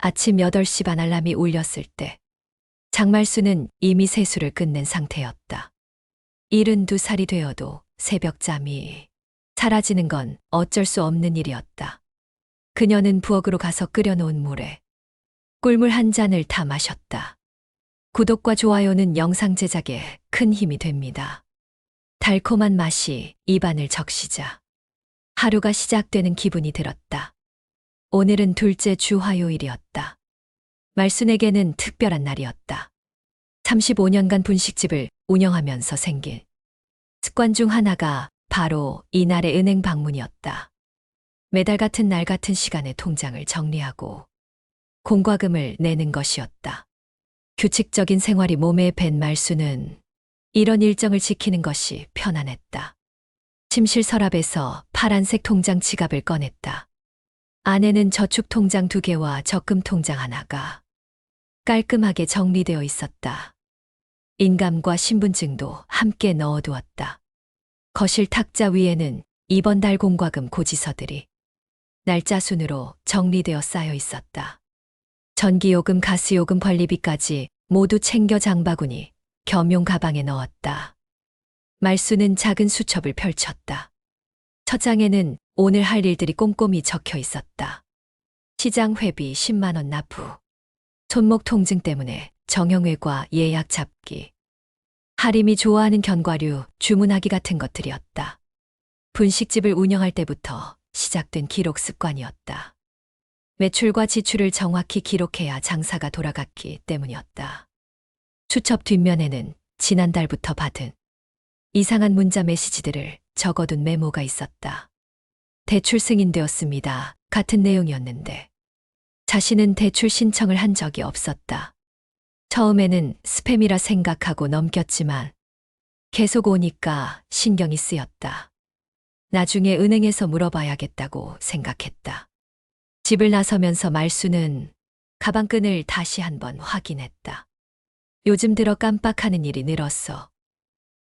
아침 8시 반 알람이 울렸을 때 장말수는 이미 세수를 끝낸 상태였다. 72살이 되어도 새벽잠이 사라지는 건 어쩔 수 없는 일이었다. 그녀는 부엌으로 가서 끓여놓은 물에 꿀물 한 잔을 타 마셨다. 구독과 좋아요는 영상 제작에 큰 힘이 됩니다. 달콤한 맛이 입안을 적시자 하루가 시작되는 기분이 들었다. 오늘은 둘째 주 화요일이었다. 말순에게는 특별한 날이었다. 35년간 분식집을 운영하면서 생긴 습관 중 하나가 바로 이날의 은행 방문이었다. 매달 같은 날 같은 시간에 통장을 정리하고 공과금을 내는 것이었다. 규칙적인 생활이 몸에 밴 말순은 이런 일정을 지키는 것이 편안했다. 침실 서랍에서 파란색 통장 지갑을 꺼냈다. 안에는 저축 통장 2개와 적금 통장 하나가 깔끔하게 정리되어 있었다. 인감과 신분증도 함께 넣어두었다. 거실 탁자 위에는 이번 달 공과금 고지서들이 날짜 순으로 정리되어 쌓여 있었다. 전기요금, 가스요금, 관리비까지 모두 챙겨 장바구니 겸용 가방에 넣었다. 말수는 작은 수첩을 펼쳤다. 첫 장에는 오늘 할 일들이 꼼꼼히 적혀 있었다. 시장 회비 10만 원 납부, 손목 통증 때문에 정형외과 예약 잡기, 하림이 좋아하는 견과류 주문하기 같은 것들이었다. 분식집을 운영할 때부터 시작된 기록 습관이었다. 매출과 지출을 정확히 기록해야 장사가 돌아갔기 때문이었다. 수첩 뒷면에는 지난달부터 받은 이상한 문자 메시지들을 적어둔 메모가 있었다. 대출 승인되었습니다. 같은 내용이었는데 자신은 대출 신청을 한 적이 없었다. 처음에는 스팸이라 생각하고 넘겼지만 계속 오니까 신경이 쓰였다. 나중에 은행에서 물어봐야겠다고 생각했다. 집을 나서면서 말수는 가방끈을 다시 한번 확인했다. 요즘 들어 깜빡하는 일이 늘었어.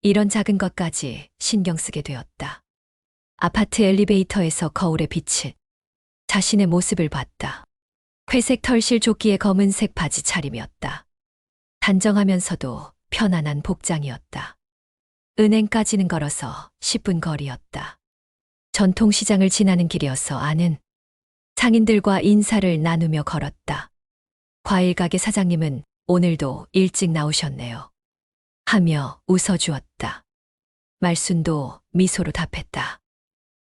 이런 작은 것까지 신경 쓰게 되었다. 아파트 엘리베이터에서 거울에 비친 자신의 모습을 봤다. 회색 털실 조끼에 검은색 바지 차림이었다. 단정하면서도 편안한 복장이었다. 은행까지는 걸어서 10분 거리였다. 전통시장을 지나는 길이어서 아는 상인들과 인사를 나누며 걸었다. 과일가게 사장님은 오늘도 일찍 나오셨네요. 하며 웃어주었다. 말순도 미소로 답했다.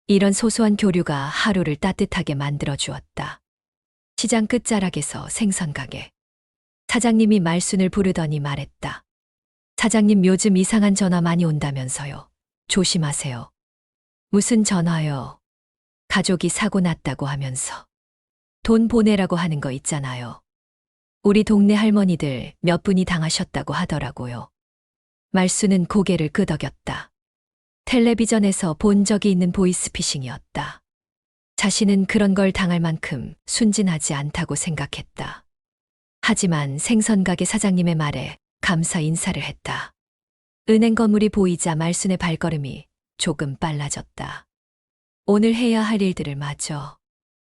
이런 소소한 교류가 하루를 따뜻하게 만들어 주었다. 시장 끝자락에서 생선가게. 사장님이 말순을 부르더니 말했다. 사장님 요즘 이상한 전화 많이 온다면서요. 조심하세요. 무슨 전화요? 가족이 사고 났다고 하면서. 돈 보내라고 하는 거 있잖아요. 우리 동네 할머니들 몇 분이 당하셨다고 하더라고요. 말순은 고개를 끄덕였다. 텔레비전에서 본 적이 있는 보이스피싱이었다. 자신은 그런 걸 당할 만큼 순진하지 않다고 생각했다. 하지만 생선가게 사장님의 말에 감사 인사를 했다. 은행 건물이 보이자 말순의 발걸음이 조금 빨라졌다. 오늘 해야 할 일들을 마저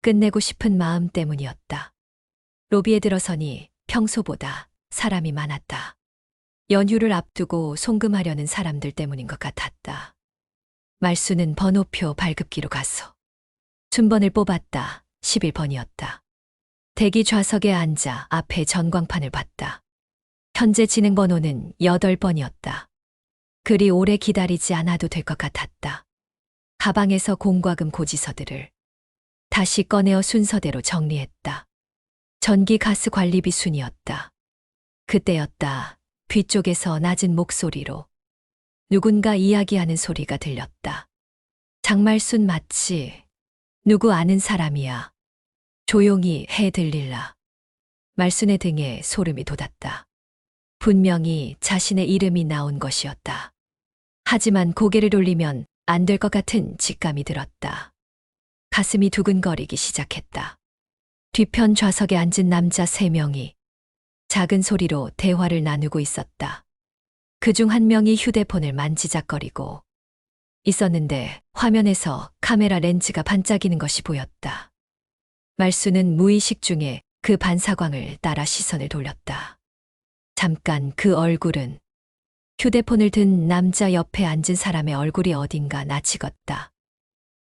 끝내고 싶은 마음 때문이었다. 로비에 들어서니 평소보다 사람이 많았다. 연휴를 앞두고 송금하려는 사람들 때문인 것 같았다. 말수는 번호표 발급기로 가서 순번을 뽑았다. 11번이었다. 대기 좌석에 앉아 앞에 전광판을 봤다. 현재 진행 번호는 8번이었다. 그리 오래 기다리지 않아도 될 것 같았다. 가방에서 공과금 고지서들을 다시 꺼내어 순서대로 정리했다. 전기 가스 관리비 순이었다. 그때였다. 뒤쪽에서 낮은 목소리로 누군가 이야기하는 소리가 들렸다. 장말순 맞지? 누구 아는 사람이야. 조용히 해 들릴라. 말순의 등에 소름이 돋았다. 분명히 자신의 이름이 나온 것이었다. 하지만 고개를 돌리면 안 될 것 같은 직감이 들었다. 가슴이 두근거리기 시작했다. 뒤편 좌석에 앉은 남자 3명이 작은 소리로 대화를 나누고 있었다. 그중 한 명이 휴대폰을 만지작거리고 있었는데 화면에서 카메라 렌즈가 반짝이는 것이 보였다. 말수는 무의식 중에 그 반사광을 따라 시선을 돌렸다. 잠깐 그 얼굴은 휴대폰을 든 남자 옆에 앉은 사람의 얼굴이 어딘가 낯익었다.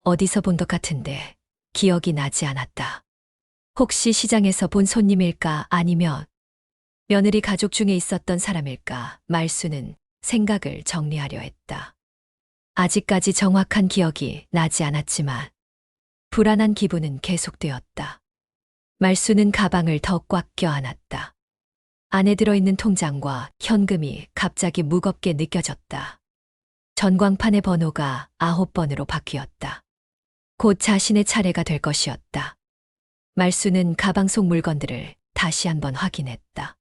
어디서 본 것 같은데 기억이 나지 않았다. 혹시 시장에서 본 손님일까 아니면 며느리 가족 중에 있었던 사람일까? 말수는 생각을 정리하려 했다. 아직까지 정확한 기억이 나지 않았지만 불안한 기분은 계속되었다. 말수는 가방을 더 꽉 껴안았다. 안에 들어있는 통장과 현금이 갑자기 무겁게 느껴졌다. 전광판의 번호가 9번으로 바뀌었다. 곧 자신의 차례가 될 것이었다. 말수는 가방 속 물건들을 다시 한번 확인했다.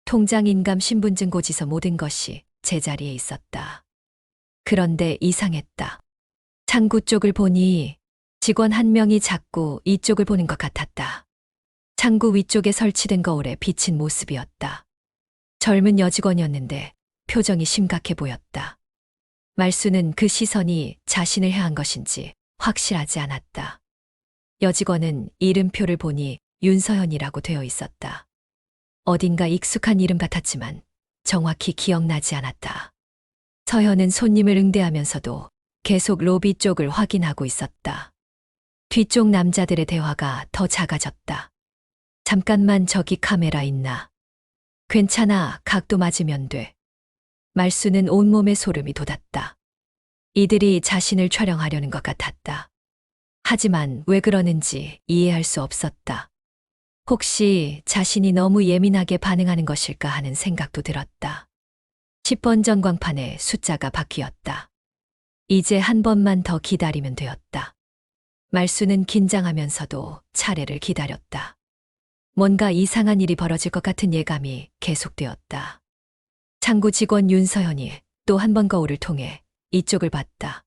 통장, 인감, 신분증, 고지서 모든 것이 제자리에 있었다. 그런데 이상했다. 창구 쪽을 보니 직원 한 명이 자꾸 이쪽을 보는 것 같았다. 창구 위쪽에 설치된 거울에 비친 모습이었다. 젊은 여직원이었는데 표정이 심각해 보였다. 말수는 그 시선이 자신을 향한 것인지 확실하지 않았다. 여직원은 이름표를 보니 윤서연이라고 되어 있었다. 어딘가 익숙한 이름 같았지만 정확히 기억나지 않았다. 서연은 손님을 응대하면서도 계속 로비 쪽을 확인하고 있었다. 뒤쪽 남자들의 대화가 더 작아졌다. 잠깐만 저기 카메라 있나? 괜찮아, 각도 맞으면 돼. 말수는 온몸에 소름이 돋았다. 이들이 자신을 촬영하려는 것 같았다. 하지만 왜 그러는지 이해할 수 없었다. 혹시 자신이 너무 예민하게 반응하는 것일까 하는 생각도 들었다. 10번 전광판에 숫자가 바뀌었다. 이제 한 번만 더 기다리면 되었다. 말수는 긴장하면서도 차례를 기다렸다. 뭔가 이상한 일이 벌어질 것 같은 예감이 계속되었다. 창구 직원 윤서연이 또 한 번 거울을 통해 이쪽을 봤다.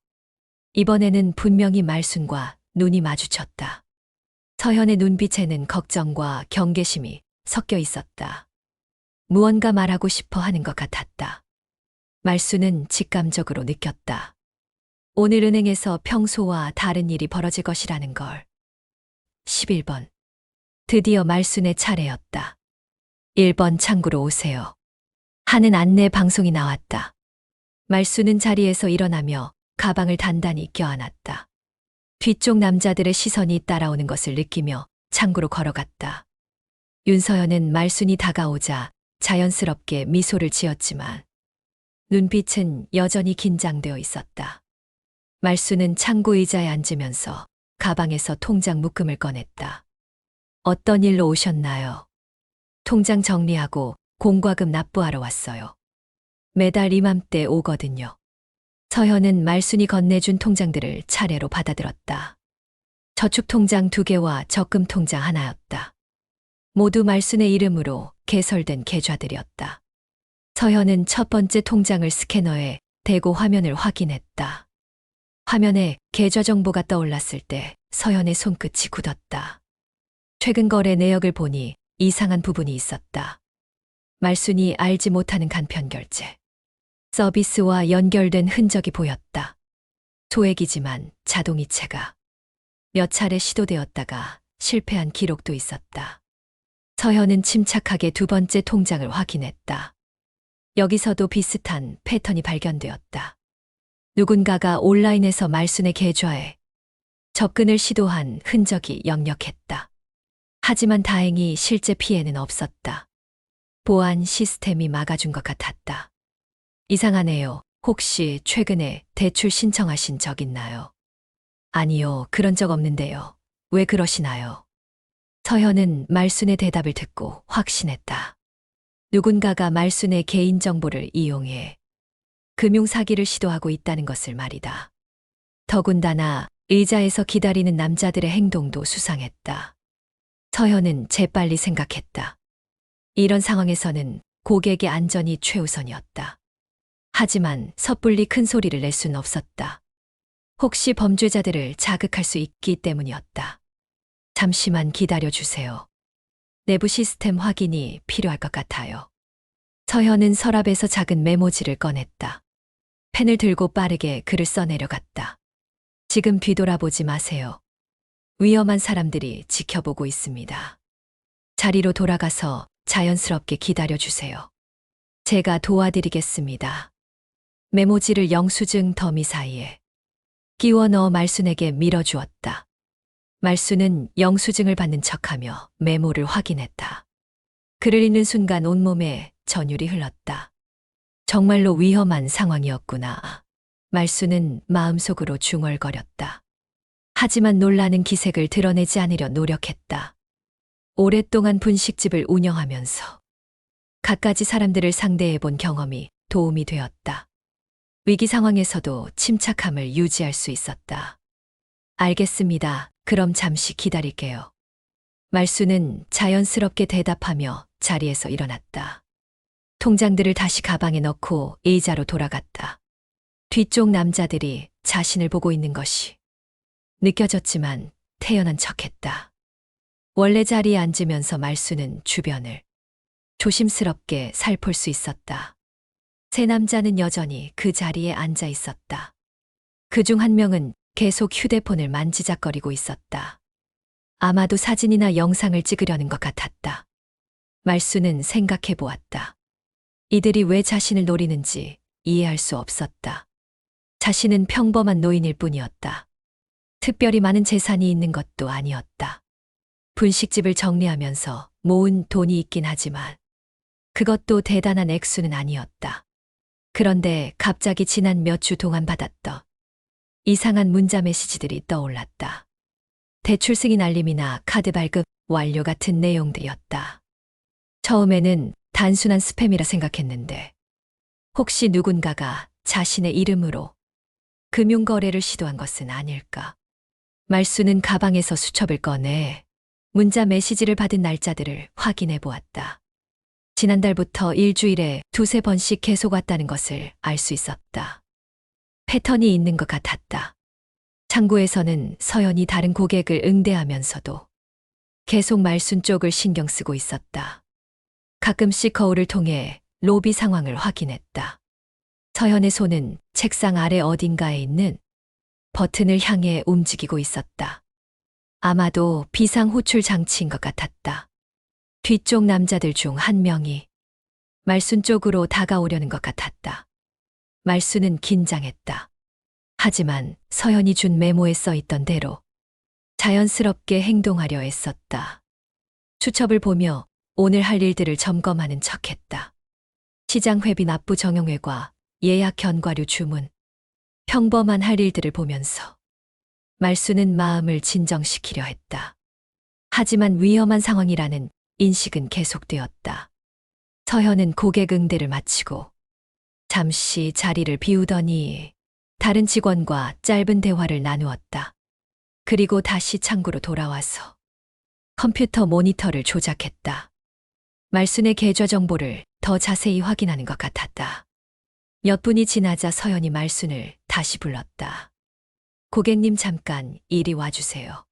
이번에는 분명히 말순과 눈이 마주쳤다. 서연의 눈빛에는 걱정과 경계심이 섞여 있었다. 무언가 말하고 싶어 하는 것 같았다. 말수는 직감적으로 느꼈다. 오늘 은행에서 평소와 다른 일이 벌어질 것이라는 걸. 11번. 드디어 말순의 차례였다. 1번 창구로 오세요. 하는 안내 방송이 나왔다. 말수는 자리에서 일어나며 가방을 단단히 껴안았다. 뒤쪽 남자들의 시선이 따라오는 것을 느끼며 창구로 걸어갔다. 윤서연은 말순이 다가오자 자연스럽게 미소를 지었지만 눈빛은 여전히 긴장되어 있었다. 말수는 창구 의자에 앉으면서 가방에서 통장 묶음을 꺼냈다. 어떤 일로 오셨나요? 통장 정리하고 공과금 납부하러 왔어요. 매달 이맘때 오거든요. 서현은 말순이 건네준 통장들을 차례로 받아들었다. 저축통장 2개와 적금통장 하나였다. 모두 말순의 이름으로 개설된 계좌들이었다. 서현은 첫 번째 통장을 스캐너에 대고 화면을 확인했다. 화면에 계좌 정보가 떠올랐을 때 서현의 손끝이 굳었다. 최근 거래 내역을 보니 이상한 부분이 있었다. 말순이 알지 못하는 간편 결제. 서비스와 연결된 흔적이 보였다. 소액이지만 자동이체가 몇 차례 시도되었다가 실패한 기록도 있었다. 서현은 침착하게 두 번째 통장을 확인했다. 여기서도 비슷한 패턴이 발견되었다. 누군가가 온라인에서 말순의 계좌에 접근을 시도한 흔적이 역력했다. 하지만 다행히 실제 피해는 없었다. 보안 시스템이 막아준 것 같았다. 이상하네요. 혹시 최근에 대출 신청하신 적 있나요? 아니요, 그런 적 없는데요. 왜 그러시나요? 서현은 말순의 대답을 듣고 확신했다. 누군가가 말순의 개인정보를 이용해 금융사기를 시도하고 있다는 것을 말이다. 더군다나 의자에서 기다리는 남자들의 행동도 수상했다. 서현은 재빨리 생각했다. 이런 상황에서는 고객의 안전이 최우선이었다. 하지만 섣불리 큰 소리를 낼 수는 없었다. 혹시 범죄자들을 자극할 수 있기 때문이었다. 잠시만 기다려주세요. 내부 시스템 확인이 필요할 것 같아요. 서현은 서랍에서 작은 메모지를 꺼냈다. 펜을 들고 빠르게 글을 써내려갔다. 지금 뒤돌아보지 마세요. 위험한 사람들이 지켜보고 있습니다. 자리로 돌아가서 자연스럽게 기다려주세요. 제가 도와드리겠습니다. 메모지를 영수증 더미 사이에 끼워 넣어 말순에게 밀어주었다. 말순은 영수증을 받는 척하며 메모를 확인했다. 글을 읽는 순간 온몸에 전율이 흘렀다. 정말로 위험한 상황이었구나. 말순은 마음속으로 중얼거렸다. 하지만 놀라는 기색을 드러내지 않으려 노력했다. 오랫동안 분식집을 운영하면서 갖가지 사람들을 상대해 본 경험이 도움이 되었다. 위기 상황에서도 침착함을 유지할 수 있었다. 알겠습니다. 그럼 잠시 기다릴게요. 말순은 자연스럽게 대답하며 자리에서 일어났다. 통장들을 다시 가방에 넣고 의자로 돌아갔다. 뒤쪽 남자들이 자신을 보고 있는 것이 느껴졌지만 태연한 척했다. 원래 자리에 앉으면서 말순은 주변을 조심스럽게 살필 수 있었다. 세 남자는 여전히 그 자리에 앉아 있었다. 그중 한 명은 계속 휴대폰을 만지작거리고 있었다. 아마도 사진이나 영상을 찍으려는 것 같았다. 말순은 생각해 보았다. 이들이 왜 자신을 노리는지 이해할 수 없었다. 자신은 평범한 노인일 뿐이었다. 특별히 많은 재산이 있는 것도 아니었다. 분식집을 정리하면서 모은 돈이 있긴 하지만 그것도 대단한 액수는 아니었다. 그런데 갑자기 지난 몇 주 동안 받았던 이상한 문자 메시지들이 떠올랐다. 대출 승인 알림이나 카드 발급 완료 같은 내용들이었다. 처음에는 단순한 스팸이라 생각했는데 혹시 누군가가 자신의 이름으로 금융거래를 시도한 것은 아닐까. 말순은 가방에서 수첩을 꺼내 문자 메시지를 받은 날짜들을 확인해 보았다. 지난달부터 일주일에 두세 번씩 계속 왔다는 것을 알 수 있었다. 패턴이 있는 것 같았다. 창구에서는 서연이 다른 고객을 응대하면서도 계속 말순 쪽을 신경 쓰고 있었다. 가끔씩 거울을 통해 로비 상황을 확인했다. 서연의 손은 책상 아래 어딘가에 있는 버튼을 향해 움직이고 있었다. 아마도 비상호출 장치인 것 같았다. 뒤쪽 남자들 중 한 명이 말순 쪽으로 다가오려는 것 같았다. 말순은 긴장했다. 하지만 서연이 준 메모에 써 있던 대로 자연스럽게 행동하려 애썼다. 수첩을 보며 오늘 할 일들을 점검하는 척했다. 시장 회비 납부 정형외과, 예약 견과류 주문, 평범한 할 일들을 보면서 말순은 마음을 진정시키려 했다. 하지만 위험한 상황이라는 인식은 계속되었다. 서현은 고객 응대를 마치고 잠시 자리를 비우더니 다른 직원과 짧은 대화를 나누었다. 그리고 다시 창구로 돌아와서 컴퓨터 모니터를 조작했다. 말순의 계좌 정보를 더 자세히 확인하는 것 같았다. 몇 분이 지나자 서연이 말순을 다시 불렀다. 고객님 잠깐 이리 와주세요.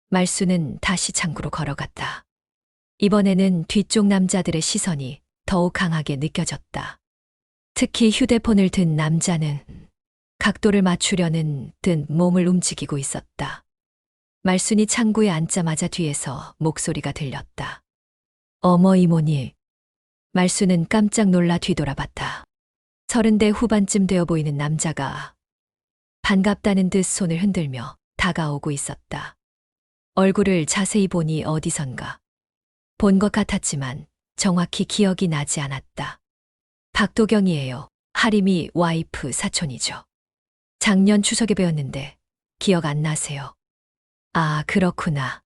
말순은 다시 창구로 걸어갔다. 이번에는 뒤쪽 남자들의 시선이 더욱 강하게 느껴졌다. 특히 휴대폰을 든 남자는 각도를 맞추려는 듯 몸을 움직이고 있었다. 말순이 창구에 앉자마자 뒤에서 목소리가 들렸다. 어머 이모니. 말순은 깜짝 놀라 뒤돌아봤다. 30대 후반쯤 되어 보이는 남자가 반갑다는 듯 손을 흔들며 다가오고 있었다. 얼굴을 자세히 보니 어디선가 본 것 같았지만 정확히 기억이 나지 않았다. 박도경이에요. 하림이 와이프 사촌이죠. 작년 추석에 뵈었는데 기억 안 나세요? 아, 그렇구나.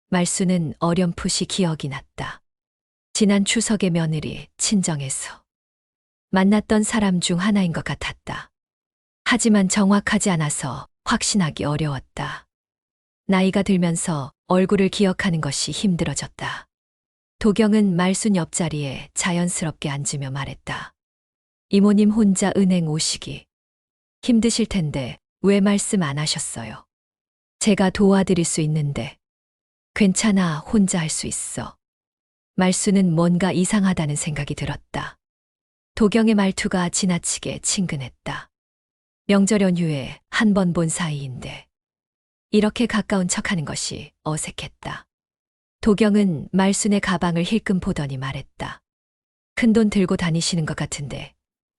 말순은 어렴풋이 기억이 났다. 지난 추석의 며느리 친정에서 만났던 사람 중 하나인 것 같았다. 하지만 정확하지 않아서 확신하기 어려웠다. 나이가 들면서 얼굴을 기억하는 것이 힘들어졌다. 도경은 말순 옆자리에 자연스럽게 앉으며 말했다. 이모님 혼자 은행 오시기 힘드실 텐데 왜 말씀 안 하셨어요? 제가 도와드릴 수 있는데. 괜찮아, 혼자 할 수 있어. 말순은 뭔가 이상하다는 생각이 들었다. 도경의 말투가 지나치게 친근했다. 명절 연휴에 한 번 본 사이인데 이렇게 가까운 척하는 것이 어색했다. 도경은 말순의 가방을 힐끔 보더니 말했다. 큰돈 들고 다니시는 것 같은데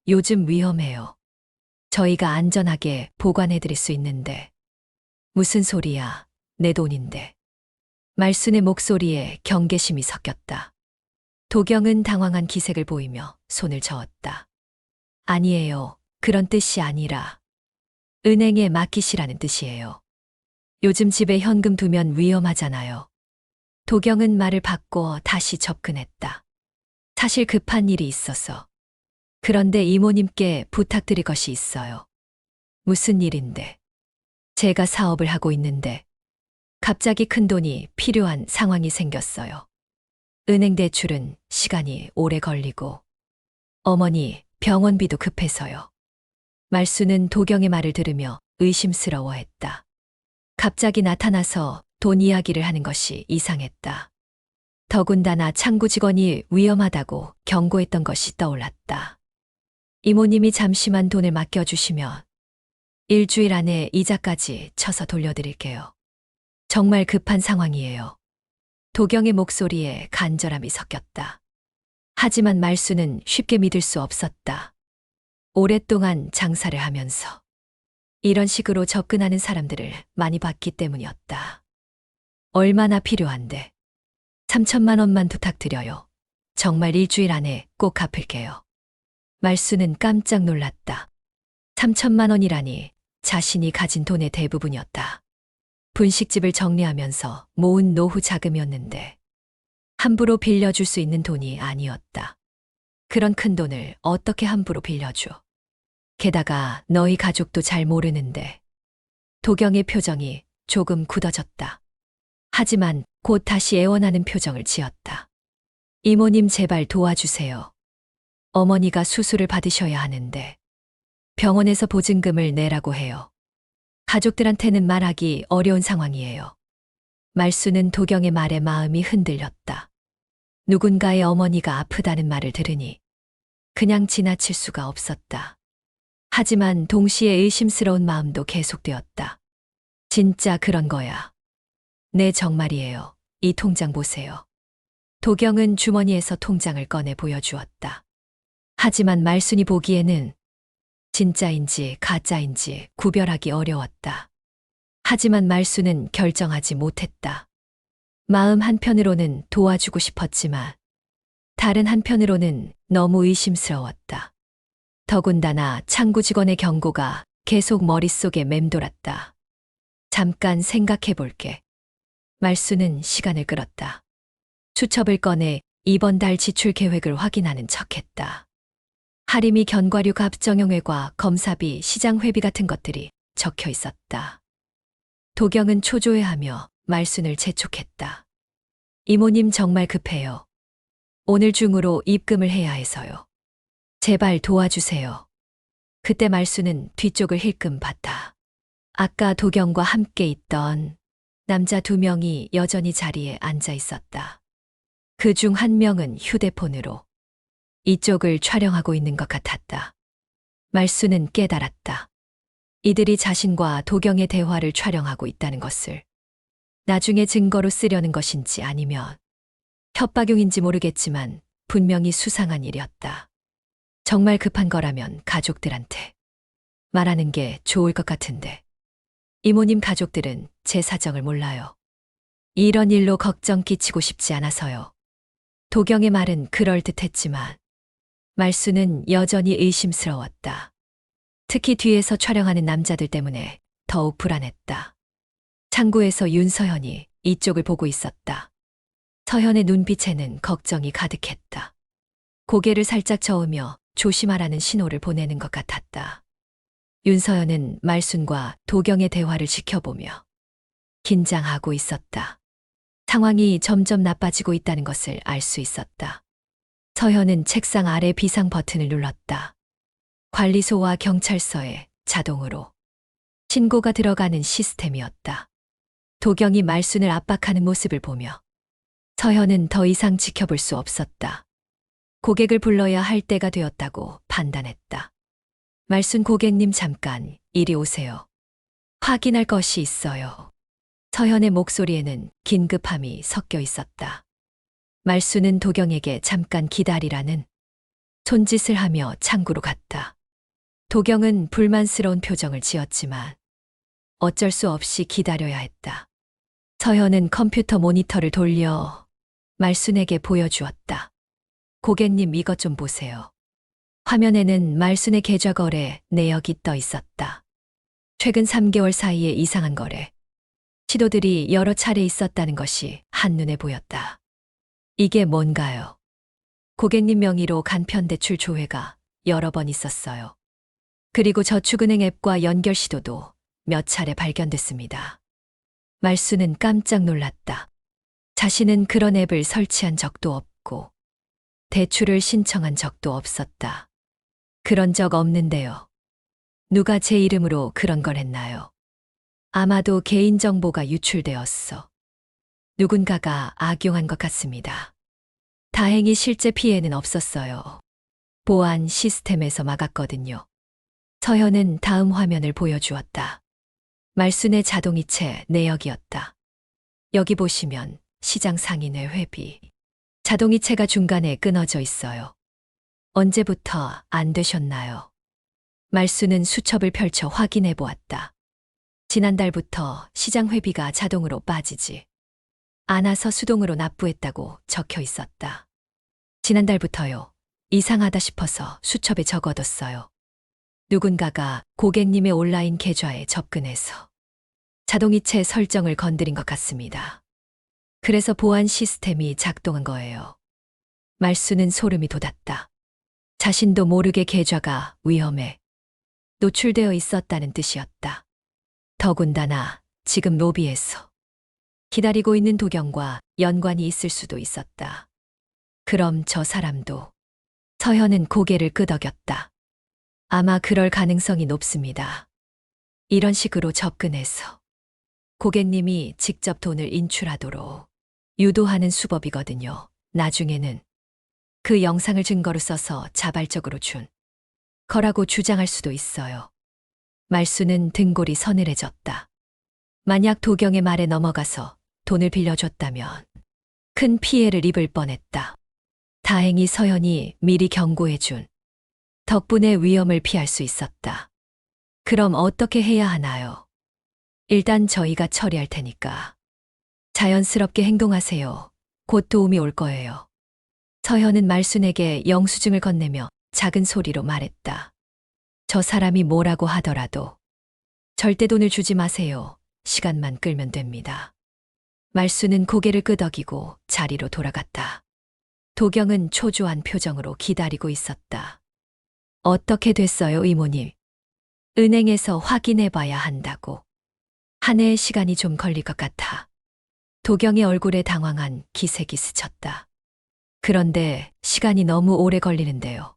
요즘 위험해요. 저희가 안전하게 보관해드릴 수 있는데. 무슨 소리야, 내 돈인데. 말순의 목소리에 경계심이 섞였다. 도경은 당황한 기색을 보이며 손을 저었다. 아니에요. 그런 뜻이 아니라 은행에 맡기시라는 뜻이에요. 요즘 집에 현금 두면 위험하잖아요. 도경은 말을 바꿔 다시 접근했다. 사실 급한 일이 있어서. 그런데 이모님께 부탁드릴 것이 있어요. 무슨 일인데? 제가 사업을 하고 있는데 갑자기 큰 돈이 필요한 상황이 생겼어요. 은행 대출은 시간이 오래 걸리고 어머니 병원비도 급해서요. 말수는 도경의 말을 들으며 의심스러워했다. 갑자기 나타나서 돈 이야기를 하는 것이 이상했다. 더군다나 창구 직원이 위험하다고 경고했던 것이 떠올랐다. 이모님이 잠시만 돈을 맡겨주시면 일주일 안에 이자까지 쳐서 돌려드릴게요. 정말 급한 상황이에요. 도경의 목소리에 간절함이 섞였다. 하지만 말수는 쉽게 믿을 수 없었다. 오랫동안 장사를 하면서 이런 식으로 접근하는 사람들을 많이 봤기 때문이었다. 얼마나 필요한데? 3천만 원만 부탁드려요. 정말 일주일 안에 꼭 갚을게요. 말수는 깜짝 놀랐다. 3천만 원이라니 자신이 가진 돈의 대부분이었다. 분식집을 정리하면서 모은 노후 자금이었는데 함부로 빌려줄 수 있는 돈이 아니었다. 그런 큰 돈을 어떻게 함부로 빌려줘? 게다가 너희 가족도 잘 모르는데. 도경의 표정이 조금 굳어졌다. 하지만 곧 다시 애원하는 표정을 지었다. 이모님 제발 도와주세요. 어머니가 수술을 받으셔야 하는데 병원에서 보증금을 내라고 해요. 가족들한테는 말하기 어려운 상황이에요. 말수는 도경의 말에 마음이 흔들렸다. 누군가의 어머니가 아프다는 말을 들으니 그냥 지나칠 수가 없었다. 하지만 동시에 의심스러운 마음도 계속되었다. 진짜 그런 거야. 네, 정말이에요. 이 통장 보세요. 도경은 주머니에서 통장을 꺼내 보여주었다. 하지만 말순이 보기에는 진짜인지 가짜인지 구별하기 어려웠다. 하지만 말수는 결정하지 못했다. 마음 한편으로는 도와주고 싶었지만 다른 한편으로는 너무 의심스러웠다. 더군다나 창구 직원의 경고가 계속 머릿속에 맴돌았다. 잠깐 생각해 볼게. 말수는 시간을 끌었다. 수첩을 꺼내 이번 달 지출 계획을 확인하는 척했다. 할인이 견과류 값 정형외과 검사비 시장 회비 같은 것들이 적혀 있었다. 도경은 초조해하며 말순을 재촉했다. 이모님 정말 급해요. 오늘 중으로 입금을 해야 해서요. 제발 도와주세요. 그때 말순은 뒤쪽을 힐끔 봤다. 아까 도경과 함께 있던 남자 2명이 여전히 자리에 앉아 있었다. 그 중 한 명은 휴대폰으로 이쪽을 촬영하고 있는 것 같았다. 말수는 깨달았다. 이들이 자신과 도경의 대화를 촬영하고 있다는 것을 나중에 증거로 쓰려는 것인지 아니면 협박용인지 모르겠지만 분명히 수상한 일이었다. 정말 급한 거라면 가족들한테 말하는 게 좋을 것 같은데 이모님 가족들은 제 사정을 몰라요. 이런 일로 걱정 끼치고 싶지 않아서요. 도경의 말은 그럴듯했지만 말수는 여전히 의심스러웠다. 특히 뒤에서 촬영하는 남자들 때문에 더욱 불안했다. 창구에서 윤서현이 이쪽을 보고 있었다. 서현의 눈빛에는 걱정이 가득했다. 고개를 살짝 저으며 조심하라는 신호를 보내는 것 같았다. 윤서현은 말순과 도경의 대화를 지켜보며 긴장하고 있었다. 상황이 점점 나빠지고 있다는 것을 알 수 있었다. 서현은 책상 아래 비상 버튼을 눌렀다. 관리소와 경찰서에 자동으로 신고가 들어가는 시스템이었다. 도경이 말순을 압박하는 모습을 보며 서현은 더 이상 지켜볼 수 없었다. 고객을 불러야 할 때가 되었다고 판단했다. 말순 고객님 잠깐 이리 오세요. 확인할 것이 있어요. 서현의 목소리에는 긴급함이 섞여 있었다. 말수는 도경에게 잠깐 기다리라는 손짓을 하며 창구로 갔다. 도경은 불만스러운 표정을 지었지만 어쩔 수 없이 기다려야 했다. 서현은 컴퓨터 모니터를 돌려 말순에게 보여주었다. 고객님, 이것 좀 보세요. 화면에는 말순의 계좌 거래 내역이 떠 있었다. 최근 3개월 사이에 이상한 거래 시도들이 여러 차례 있었다는 것이 한눈에 보였다. 이게 뭔가요? 고객님 명의로 간편 대출 조회가 여러 번 있었어요. 그리고 저축은행 앱과 연결 시도도 몇 차례 발견됐습니다. 말수는 깜짝 놀랐다. 자신은 그런 앱을 설치한 적도 없고 대출을 신청한 적도 없었다. 그런 적 없는데요. 누가 제 이름으로 그런 걸 했나요? 아마도 개인정보가 유출되었어. 누군가가 악용한 것 같습니다. 다행히 실제 피해는 없었어요. 보안 시스템에서 막았거든요. 서현은 다음 화면을 보여주었다. 말순의 자동이체 내역이었다. 여기 보시면 시장 상인의 회비. 자동이체가 중간에 끊어져 있어요. 언제부터 안 되셨나요? 말순은 수첩을 펼쳐 확인해 보았다. 지난달부터 시장 회비가 자동으로 빠지지 않아서 수동으로 납부했다고 적혀 있었다. 지난달부터요. 이상하다 싶어서 수첩에 적어뒀어요. 누군가가 고객님의 온라인 계좌에 접근해서 자동이체 설정을 건드린 것 같습니다. 그래서 보안 시스템이 작동한 거예요. 말수는 소름이 돋았다. 자신도 모르게 계좌가 위험에 노출되어 있었다는 뜻이었다. 더군다나 지금 로비에서 기다리고 있는 도경과 연관이 있을 수도 있었다. 그럼 저 사람도. 서현은 고개를 끄덕였다. 아마 그럴 가능성이 높습니다. 이런 식으로 접근해서 고객님이 직접 돈을 인출하도록 유도하는 수법이거든요. 나중에는 그 영상을 증거로 써서 자발적으로 준 거라고 주장할 수도 있어요. 말수는 등골이 서늘해졌다. 만약 도경의 말에 넘어가서 돈을 빌려줬다면 큰 피해를 입을 뻔했다. 다행히 서현이 미리 경고해준 덕분에 위험을 피할 수 있었다. 그럼 어떻게 해야 하나요? 일단 저희가 처리할 테니까 자연스럽게 행동하세요. 곧 도움이 올 거예요. 서현은 말순에게 영수증을 건네며 작은 소리로 말했다. 저 사람이 뭐라고 하더라도 절대 돈을 주지 마세요. 시간만 끌면 됩니다. 말순은 고개를 끄덕이고 자리로 돌아갔다. 도경은 초조한 표정으로 기다리고 있었다. 어떻게 됐어요, 이모님? 은행에서 확인해 봐야 한다고. 한 해의 시간이 좀 걸릴 것 같아. 도경의 얼굴에 당황한 기색이 스쳤다. 그런데 시간이 너무 오래 걸리는데요.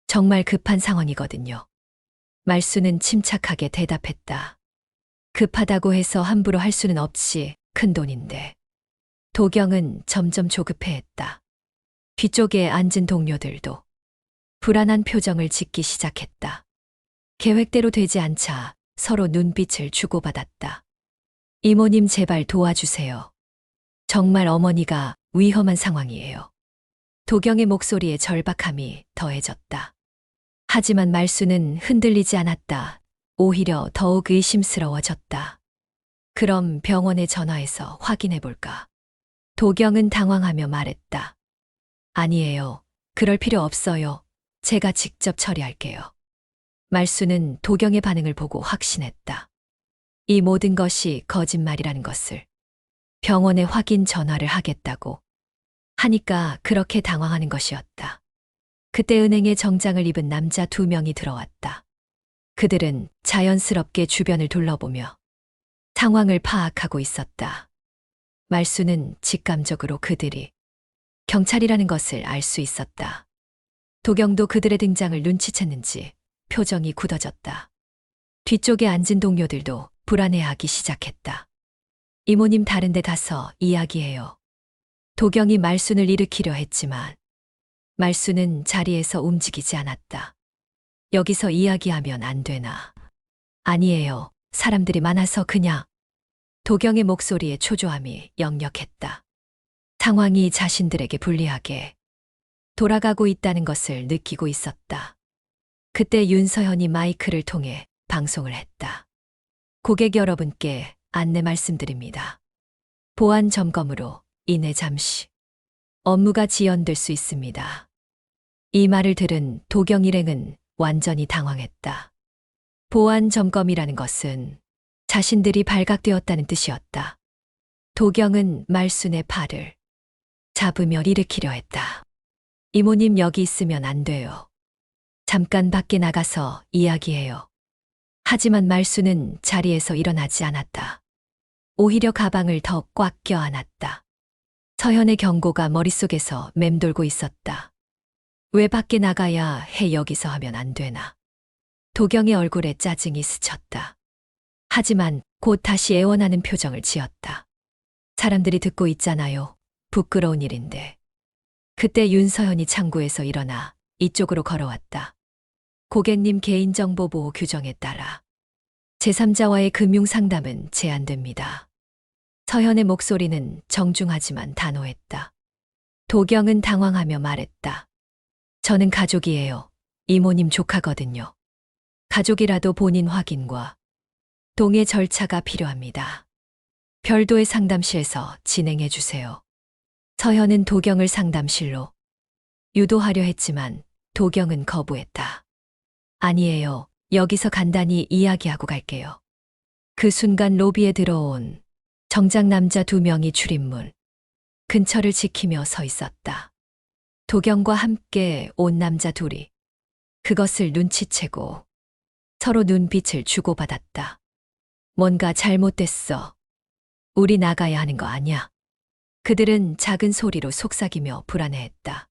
정말 급한 상황이거든요. 말수는 침착하게 대답했다. 급하다고 해서 함부로 할 수는 없지, 큰 돈인데. 도경은 점점 조급해했다. 뒤쪽에 앉은 동료들도 불안한 표정을 짓기 시작했다. 계획대로 되지 않자 서로 눈빛을 주고받았다. 이모님, 제발 도와주세요. 정말 어머니가 위험한 상황이에요. 도경의 목소리에 절박함이 더해졌다. 하지만 말수는 흔들리지 않았다. 오히려 더욱 의심스러워졌다. 그럼 병원에 전화해서 확인해 볼까? 도경은 당황하며 말했다. 아니에요. 그럴 필요 없어요. 제가 직접 처리할게요. 말수는 도경의 반응을 보고 확신했다. 이 모든 것이 거짓말이라는 것을. 병원에 확인 전화를 하겠다고 하니까 그렇게 당황하는 것이었다. 그때 은행에 정장을 입은 남자 2명이 들어왔다. 그들은 자연스럽게 주변을 둘러보며 상황을 파악하고 있었다. 말수는 직감적으로 그들이 경찰이라는 것을 알 수 있었다. 도경도 그들의 등장을 눈치챘는지 표정이 굳어졌다. 뒤쪽에 앉은 동료들도 불안해하기 시작했다. 이모님, 다른 데 가서 이야기해요. 도경이 말순을 일으키려 했지만 말순은 자리에서 움직이지 않았다. 여기서 이야기하면 안 되나? 아니에요. 사람들이 많아서 그냥. 도경의 목소리에 초조함이 역력했다. 상황이 자신들에게 불리하게 돌아가고 있다는 것을 느끼고 있었다. 그때 윤서현이 마이크를 통해 방송을 했다. 고객 여러분께 안내 말씀드립니다. 보안 점검으로 인해 잠시 업무가 지연될 수 있습니다. 이 말을 들은 도경 일행은 완전히 당황했다. 보안 점검이라는 것은 자신들이 발각되었다는 뜻이었다. 도경은 말순의 팔을 잡으며 일으키려 했다. 이모님 여기 있으면 안 돼요. 잠깐 밖에 나가서 이야기해요. 하지만 말순은 자리에서 일어나지 않았다. 오히려 가방을 더 꽉 껴안았다. 서현의 경고가 머릿속에서 맴돌고 있었다. 왜 밖에 나가야 해 여기서 하면 안 되나. 도경의 얼굴에 짜증이 스쳤다. 하지만 곧 다시 애원하는 표정을 지었다. 사람들이 듣고 있잖아요. 부끄러운 일인데. 그때 윤서현이 창구에서 일어나 이쪽으로 걸어왔다. 고객님 개인정보 보호 규정에 따라 제3자와의 금융상담은 제한됩니다. 서현의 목소리는 정중하지만 단호했다. 도경은 당황하며 말했다. 저는 가족이에요. 이모님 조카거든요. 가족이라도 본인 확인과 동의 절차가 필요합니다. 별도의 상담실에서 진행해 주세요. 서현은 도경을 상담실로 유도하려 했지만 도경은 거부했다. 아니에요. 여기서 간단히 이야기하고 갈게요. 그 순간 로비에 들어온 정장 남자 2명이 출입문 근처를 지키며 서 있었다. 도경과 함께 온 남자 둘이 그것을 눈치채고 서로 눈빛을 주고받았다. 뭔가 잘못됐어. 우리 나가야 하는 거 아냐? 그들은 작은 소리로 속삭이며 불안해했다.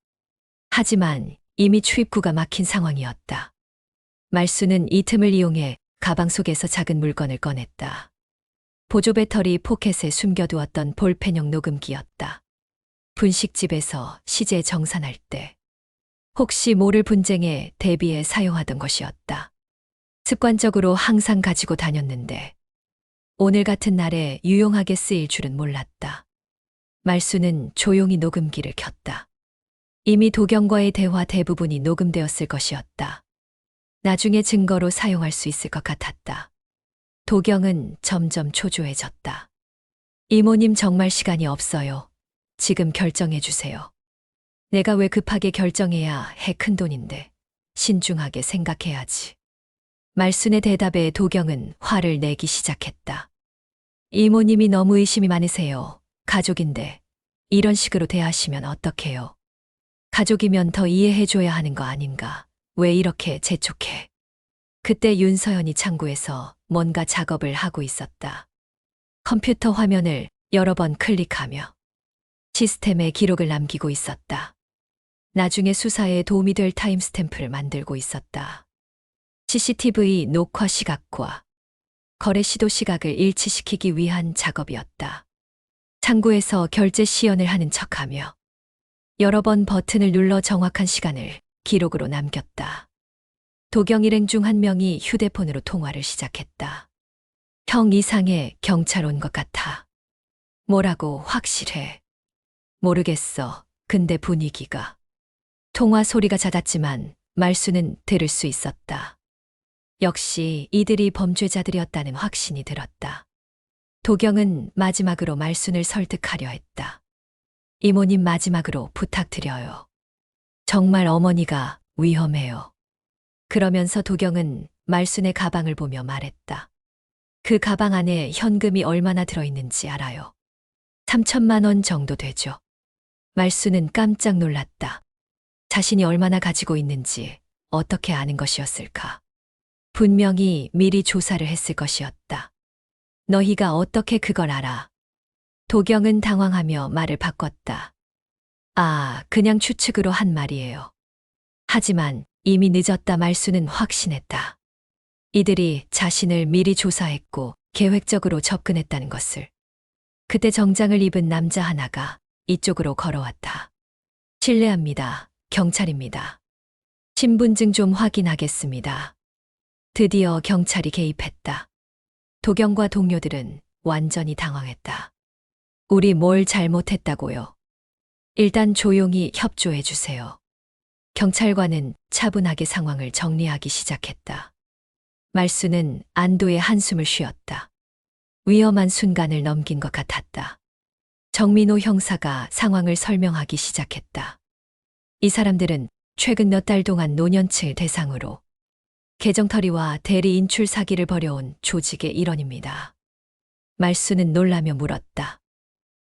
하지만 이미 출입구가 막힌 상황이었다. 말순은 이 틈을 이용해 가방 속에서 작은 물건을 꺼냈다. 보조 배터리 포켓에 숨겨두었던 볼펜형 녹음기였다. 분식집에서 시제 정산할 때 혹시 모를 분쟁에 대비해 사용하던 것이었다. 습관적으로 항상 가지고 다녔는데 오늘 같은 날에 유용하게 쓰일 줄은 몰랐다. 말순은 조용히 녹음기를 켰다. 이미 도경과의 대화 대부분이 녹음되었을 것이었다. 나중에 증거로 사용할 수 있을 것 같았다. 도경은 점점 초조해졌다. 이모님 정말 시간이 없어요. 지금 결정해 주세요. 내가 왜 급하게 결정해야 해 큰돈인데 신중하게 생각해야지. 말순의 대답에 도경은 화를 내기 시작했다. 이모님이 너무 의심이 많으세요. 가족인데 이런 식으로 대하시면 어떡해요. 가족이면 더 이해해줘야 하는 거 아닌가. 왜 이렇게 재촉해. 그때 윤서현이 창구에서 뭔가 작업을 하고 있었다. 컴퓨터 화면을 여러 번 클릭하며 시스템에 기록을 남기고 있었다. 나중에 수사에 도움이 될 타임스탬프를 만들고 있었다. CCTV 녹화 시각과 거래 시도 시각을 일치시키기 위한 작업이었다. 창구에서 결제 시연을 하는 척하며 여러 번 버튼을 눌러 정확한 시간을 기록으로 남겼다. 도경 일행 중 한 명이 휴대폰으로 통화를 시작했다. 형 이상해 경찰 온 것 같아. 뭐라고 확실해? 모르겠어. 근데 분위기가. 통화 소리가 잦았지만 말수는 들을 수 있었다. 역시 이들이 범죄자들이었다는 확신이 들었다. 도경은 마지막으로 말순을 설득하려 했다. 이모님 마지막으로 부탁드려요. 정말 어머니가 위험해요. 그러면서 도경은 말순의 가방을 보며 말했다. 그 가방 안에 현금이 얼마나 들어있는지 알아요. 3천만 원 정도 되죠. 말순은 깜짝 놀랐다. 자신이 얼마나 가지고 있는지 어떻게 아는 것이었을까? 분명히 미리 조사를 했을 것이었다. 너희가 어떻게 그걸 알아? 도경은 당황하며 말을 바꿨다. 아, 그냥 추측으로 한 말이에요. 하지만 이미 늦었다. 말수는 확신했다. 이들이 자신을 미리 조사했고 계획적으로 접근했다는 것을. 그때 정장을 입은 남자 하나가 이쪽으로 걸어왔다. 실례합니다. 경찰입니다. 신분증 좀 확인하겠습니다. 드디어 경찰이 개입했다. 도경과 동료들은 완전히 당황했다. 우리 뭘 잘못했다고요? 일단 조용히 협조해 주세요. 경찰관은 차분하게 상황을 정리하기 시작했다. 말수는 안도의 한숨을 쉬었다. 위험한 순간을 넘긴 것 같았다. 정민호 형사가 상황을 설명하기 시작했다. 이 사람들은 최근 몇 달 동안 노년층을 대상으로 계정털이와 대리 인출 사기를 벌여온 조직의 일원입니다. 말수는 놀라며 물었다.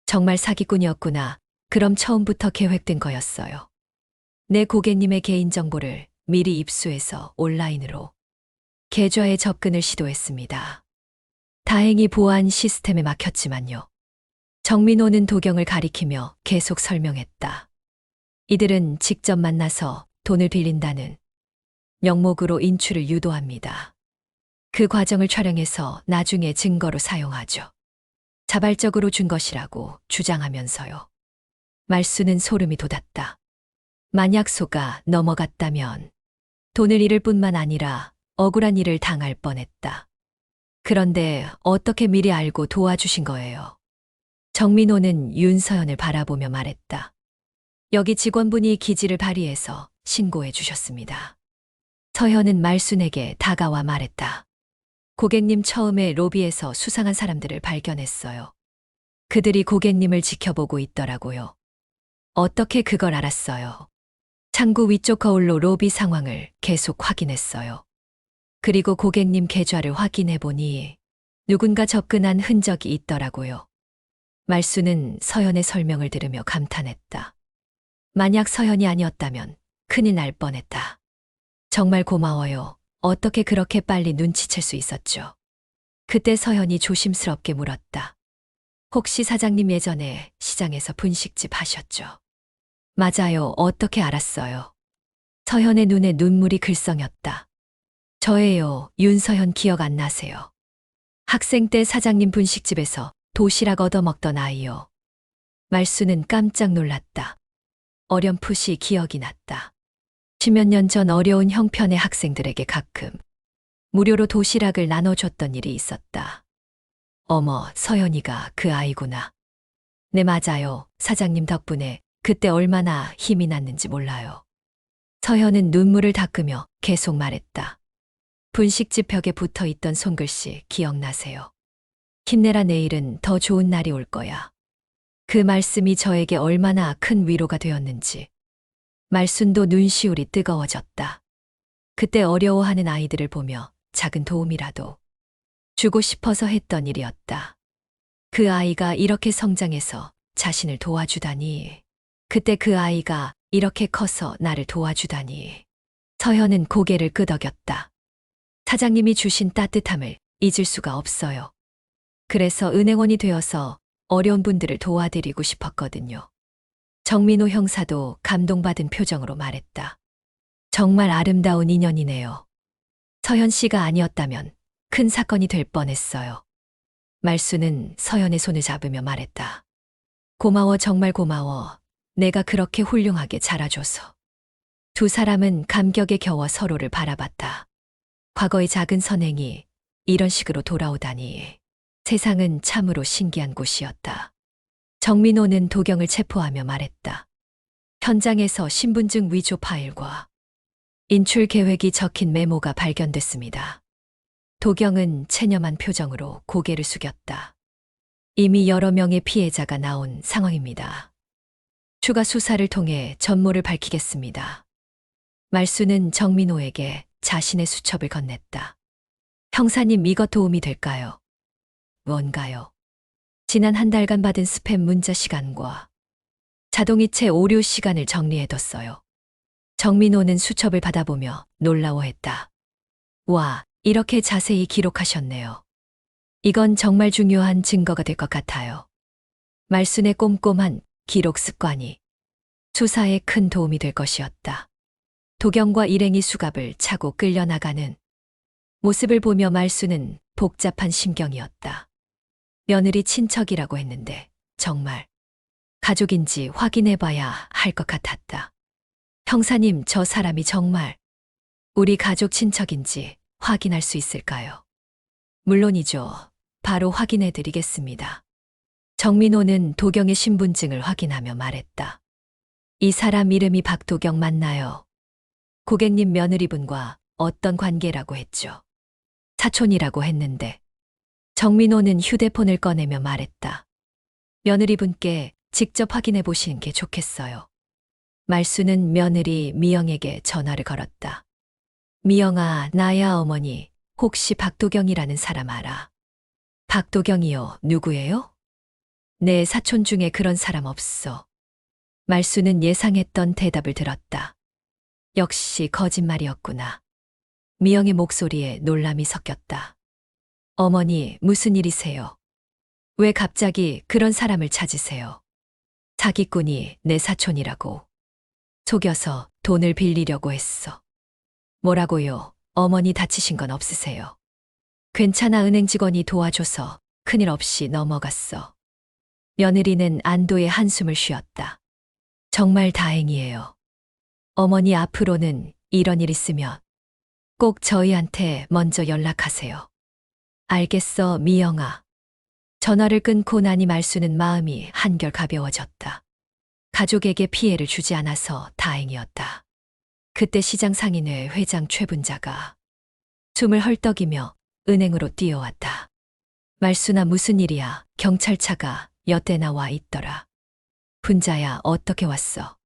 정말 사기꾼이었구나. 그럼 처음부터 계획된 거였어요. 내 고객님의 개인정보를 미리 입수해서 온라인으로 계좌에 접근을 시도했습니다. 다행히 보안 시스템에 막혔지만요. 정민호는 도경을 가리키며 계속 설명했다. 이들은 직접 만나서 돈을 빌린다는 명목으로 인출을 유도합니다. 그 과정을 촬영해서 나중에 증거로 사용하죠. 자발적으로 준 것이라고 주장하면서요. 말수는 소름이 돋았다. 만약 소가 넘어갔다면 돈을 잃을 뿐만 아니라 억울한 일을 당할 뻔했다. 그런데 어떻게 미리 알고 도와주신 거예요? 정민호는 윤서연을 바라보며 말했다. 여기 직원분이 기지를 발휘해서 신고해 주셨습니다. 서현은 말순에게 다가와 말했다. 고객님 처음에 로비에서 수상한 사람들을 발견했어요. 그들이 고객님을 지켜보고 있더라고요. 어떻게 그걸 알았어요? 창구 위쪽 거울로 로비 상황을 계속 확인했어요. 그리고 고객님 계좌를 확인해 보니 누군가 접근한 흔적이 있더라고요. 말수는 서연의 설명을 들으며 감탄했다. 만약 서연이 아니었다면 큰일 날 뻔했다. 정말 고마워요. 어떻게 그렇게 빨리 눈치챌 수 있었죠? 그때 서연이 조심스럽게 물었다. 혹시 사장님 예전에 시장에서 분식집 하셨죠? 맞아요. 어떻게 알았어요? 서연의 눈에 눈물이 글썽였다. 저예요. 윤서연 기억 안 나세요? 학생 때 사장님 분식집에서 도시락 얻어먹던 아이요. 말수는 깜짝 놀랐다. 어렴풋이 기억이 났다. 십몇 년 전 어려운 형편의 학생들에게 가끔 무료로 도시락을 나눠줬던 일이 있었다. 어머, 서연이가 그 아이구나. 네, 맞아요. 사장님 덕분에 그때 얼마나 힘이 났는지 몰라요. 서연은 눈물을 닦으며 계속 말했다. 분식집 벽에 붙어 있던 손글씨 기억나세요? 힘내라, 내일은 더 좋은 날이 올 거야. 그 말씀이 저에게 얼마나 큰 위로가 되었는지. 말순도 눈시울이 뜨거워졌다. 그때 어려워하는 아이들을 보며 작은 도움이라도 주고 싶어서 했던 일이었다. 그 아이가 이렇게 성장해서 자신을 도와주다니. 그때 그 아이가 이렇게 커서 나를 도와주다니. 서현은 고개를 끄덕였다. 사장님이 주신 따뜻함을 잊을 수가 없어요. 그래서 은행원이 되어서 어려운 분들을 도와드리고 싶었거든요. 정민호 형사도 감동받은 표정으로 말했다. 정말 아름다운 인연이네요. 서현 씨가 아니었다면 큰 사건이 될 뻔했어요. 말수는 서현의 손을 잡으며 말했다. 고마워, 정말 고마워. 내가 그렇게 훌륭하게 자라줘서. 두 사람은 감격에 겨워 서로를 바라봤다. 과거의 작은 선행이 이런 식으로 돌아오다니. 세상은 참으로 신기한 곳이었다. 정민호는 도경을 체포하며 말했다. 현장에서 신분증 위조 파일과 인출 계획이 적힌 메모가 발견됐습니다. 도경은 체념한 표정으로 고개를 숙였다. 이미 여러 명의 피해자가 나온 상황입니다. 추가 수사를 통해 전모를 밝히겠습니다. 말수는 정민호에게 자신의 수첩을 건넸다. 형사님, 이것 도움이 될까요? 뭔가요? 지난 한 달간 받은 스팸 문자 시간과 자동이체 오류 시간을 정리해뒀어요. 정민호는 수첩을 받아보며 놀라워했다. 와, 이렇게 자세히 기록하셨네요. 이건 정말 중요한 증거가 될 것 같아요. 말순의 꼼꼼한 기록 습관이 수사에 큰 도움이 될 것이었다. 도경과 일행이 수갑을 차고 끌려나가는 모습을 보며 말순은 복잡한 심경이었다. 며느리 친척이라고 했는데 정말 가족인지 확인해봐야 할 것 같았다. 형사님, 저 사람이 정말 우리 가족 친척인지 확인할 수 있을까요? 물론이죠. 바로 확인해 드리겠습니다. 정민호는 도경의 신분증을 확인하며 말했다. 이 사람 이름이 박도경 맞나요? 고객님 며느리분과 어떤 관계라고 했죠? 사촌이라고 했는데. 정민호는 휴대폰을 꺼내며 말했다. 며느리분께 직접 확인해 보시는 게 좋겠어요. 말수는 며느리 미영에게 전화를 걸었다. 미영아, 나야 어머니. 혹시 박도경이라는 사람 알아? 박도경이요? 누구예요? 내 사촌 중에 그런 사람 없어. 말수는 예상했던 대답을 들었다. 역시 거짓말이었구나. 미영의 목소리에 놀람이 섞였다. 어머니, 무슨 일이세요? 왜 갑자기 그런 사람을 찾으세요? 사기꾼이 내 사촌이라고. 속여서 돈을 빌리려고 했어. 뭐라고요? 어머니 다치신 건 없으세요? 괜찮아, 은행 직원이 도와줘서 큰일 없이 넘어갔어. 며느리는 안도의 한숨을 쉬었다. 정말 다행이에요. 어머니 앞으로는 이런 일 있으면 꼭 저희한테 먼저 연락하세요. 알겠어, 미영아. 전화를 끊고 나니 말수는 마음이 한결 가벼워졌다. 가족에게 피해를 주지 않아서 다행이었다. 그때 시장 상인회 회장 최 분자가 숨을 헐떡이며 은행으로 뛰어왔다. 말수나 무슨 일이야? 경찰차가 여태 나와 있더라. 분자야, 어떻게 왔어?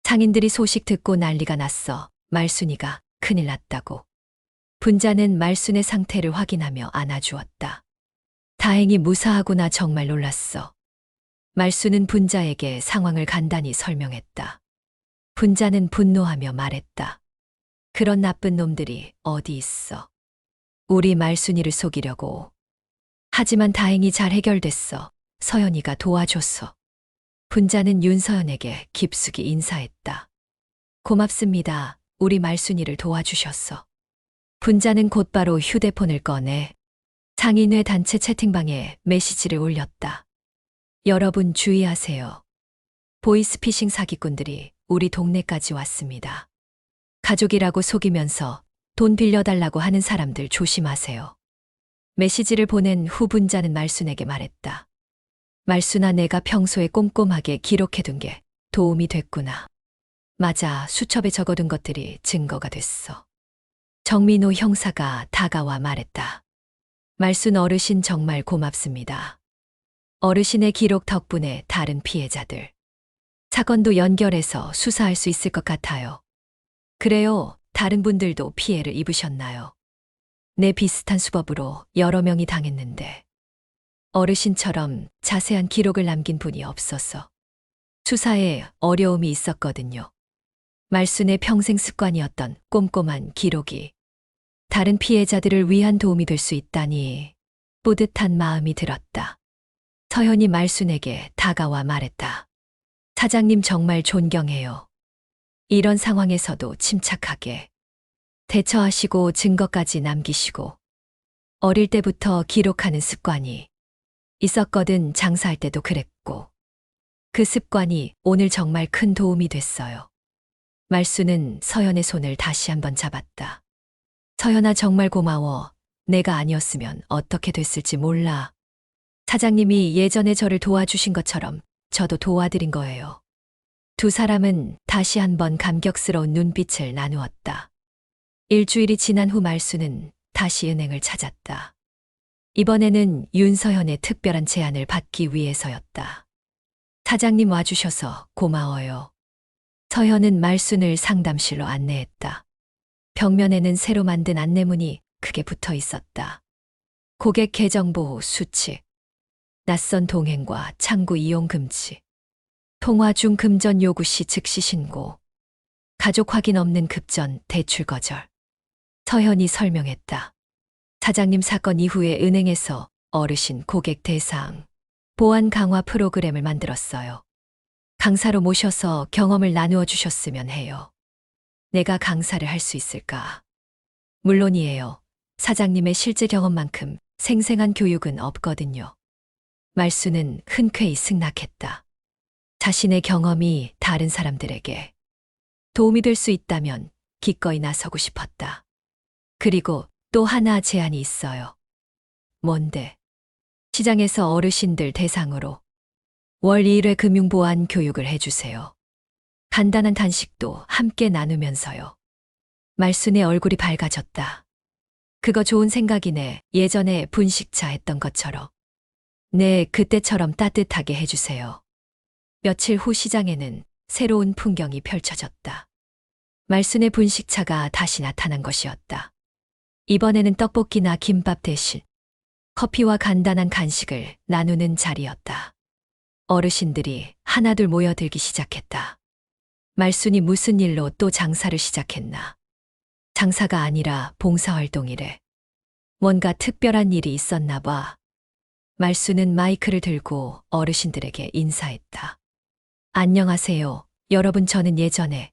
상인들이 소식 듣고 난리가 났어. 말순이가 큰일 났다고. 분자는 말순의 상태를 확인하며 안아주었다. 다행히 무사하구나. 정말 놀랐어. 말수는 분자에게 상황을 간단히 설명했다. 분자는 분노하며 말했다. 그런 나쁜 놈들이 어디 있어. 우리 말순이를 속이려고. 하지만 다행히 잘 해결됐어. 서연이가 도와줬어. 분자는 윤서연에게 깊숙이 인사했다. 고맙습니다. 우리 말순이를 도와주셨어. 분자는 곧바로 휴대폰을 꺼내 상인회 단체 채팅방에 메시지를 올렸다. 여러분 주의하세요. 보이스피싱 사기꾼들이 우리 동네까지 왔습니다. 가족이라고 속이면서 돈 빌려달라고 하는 사람들 조심하세요. 메시지를 보낸 후 분자는 말순에게 말했다. 말순아, 내가 평소에 꼼꼼하게 기록해둔 게 도움이 됐구나. 맞아, 수첩에 적어둔 것들이 증거가 됐어. 정민호 형사가 다가와 말했다. 말순 어르신 정말 고맙습니다. 어르신의 기록 덕분에 다른 피해자들 사건도 연결해서 수사할 수 있을 것 같아요. 그래요, 다른 분들도 피해를 입으셨나요? 네, 비슷한 수법으로 여러 명이 당했는데 어르신처럼 자세한 기록을 남긴 분이 없어서 수사에 어려움이 있었거든요. 말순의 평생 습관이었던 꼼꼼한 기록이 다른 피해자들을 위한 도움이 될 수 있다니 뿌듯한 마음이 들었다. 서연이 말순에게 다가와 말했다. 사장님 정말 존경해요. 이런 상황에서도 침착하게 대처하시고 증거까지 남기시고 어릴 때부터 기록하는 습관이 있었거든. 장사할 때도 그랬고 그 습관이 오늘 정말 큰 도움이 됐어요. 말수는 서연의 손을 다시 한번 잡았다. 서연아, 정말 고마워. 내가 아니었으면 어떻게 됐을지 몰라. 사장님이 예전에 저를 도와주신 것처럼 저도 도와드린 거예요. 두 사람은 다시 한번 감격스러운 눈빛을 나누었다. 일주일이 지난 후 말수는 다시 은행을 찾았다. 이번에는 윤서연의 특별한 제안을 받기 위해서였다. 사장님 와주셔서 고마워요. 서연은 말순을 상담실로 안내했다. 벽면에는 새로 만든 안내문이 크게 붙어 있었다. 고객 계정 보호 수칙, 낯선 동행과 창구 이용 금지, 통화 중 금전 요구 시 즉시 신고, 가족 확인 없는 급전 대출 거절. 서현이 설명했다. 사장님 사건 이후에 은행에서 어르신 고객 대상 보안 강화 프로그램을 만들었어요. 강사로 모셔서 경험을 나누어 주셨으면 해요. 내가 강사를 할 수 있을까? 물론이에요. 사장님의 실제 경험만큼 생생한 교육은 없거든요. 말수는 흔쾌히 승낙했다. 자신의 경험이 다른 사람들에게 도움이 될 수 있다면 기꺼이 나서고 싶었다. 그리고 또 하나 제안이 있어요. 뭔데? 시장에서 어르신들 대상으로 월 1회 금융보안 교육을 해주세요. 간단한 단식도 함께 나누면서요. 말순의 얼굴이 밝아졌다. 그거 좋은 생각이네. 예전에 분식차 했던 것처럼. 네, 그때처럼 따뜻하게 해주세요. 며칠 후 시장에는 새로운 풍경이 펼쳐졌다. 말순의 분식차가 다시 나타난 것이었다. 이번에는 떡볶이나 김밥 대신 커피와 간단한 간식을 나누는 자리였다. 어르신들이 하나둘 모여들기 시작했다. 말순이 무슨 일로 또 장사를 시작했나? 장사가 아니라 봉사활동이래. 뭔가 특별한 일이 있었나 봐. 말순은 마이크를 들고 어르신들에게 인사했다. 안녕하세요. 여러분, 저는 예전에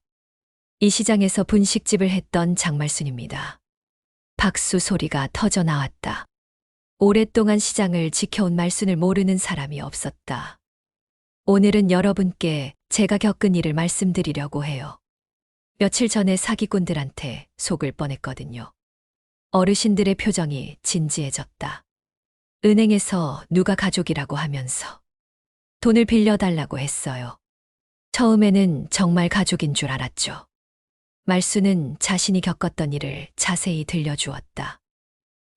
이 시장에서 분식집을 했던 장말순입니다. 박수 소리가 터져 나왔다. 오랫동안 시장을 지켜온 말순을 모르는 사람이 없었다. 오늘은 여러분께 제가 겪은 일을 말씀드리려고 해요. 며칠 전에 사기꾼들한테 속을 뻔했거든요. 어르신들의 표정이 진지해졌다. 은행에서 누가 가족이라고 하면서 돈을 빌려달라고 했어요. 처음에는 정말 가족인 줄 알았죠. 말순은 자신이 겪었던 일을 자세히 들려주었다.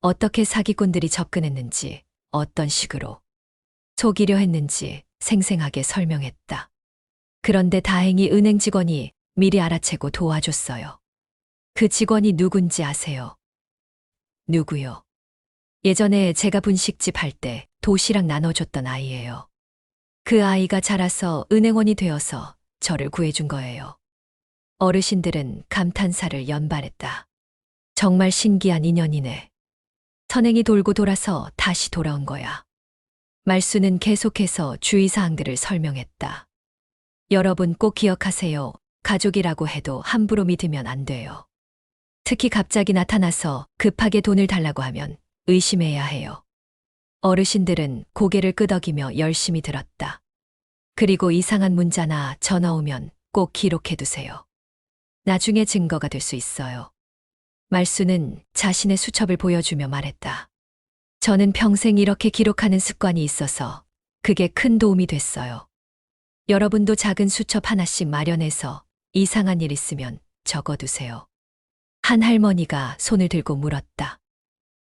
어떻게 사기꾼들이 접근했는지, 어떤 식으로 속이려 했는지 생생하게 설명했다. 그런데 다행히 은행 직원이 미리 알아채고 도와줬어요. 그 직원이 누군지 아세요? 누구요? 예전에 제가 분식집 할 때 도시락 나눠줬던 아이예요. 그 아이가 자라서 은행원이 되어서 저를 구해준 거예요. 어르신들은 감탄사를 연발했다. 정말 신기한 인연이네. 선행이 돌고 돌아서 다시 돌아온 거야. 말순은 계속해서 주의사항들을 설명했다. 여러분 꼭 기억하세요. 가족이라고 해도 함부로 믿으면 안 돼요. 특히 갑자기 나타나서 급하게 돈을 달라고 하면 의심해야 해요. 어르신들은 고개를 끄덕이며 열심히 들었다. 그리고 이상한 문자나 전화 오면 꼭 기록해두세요. 나중에 증거가 될 수 있어요. 말순은 자신의 수첩을 보여주며 말했다. 저는 평생 이렇게 기록하는 습관이 있어서 그게 큰 도움이 됐어요. 여러분도 작은 수첩 하나씩 마련해서 이상한 일 있으면 적어두세요. 한 할머니가 손을 들고 물었다.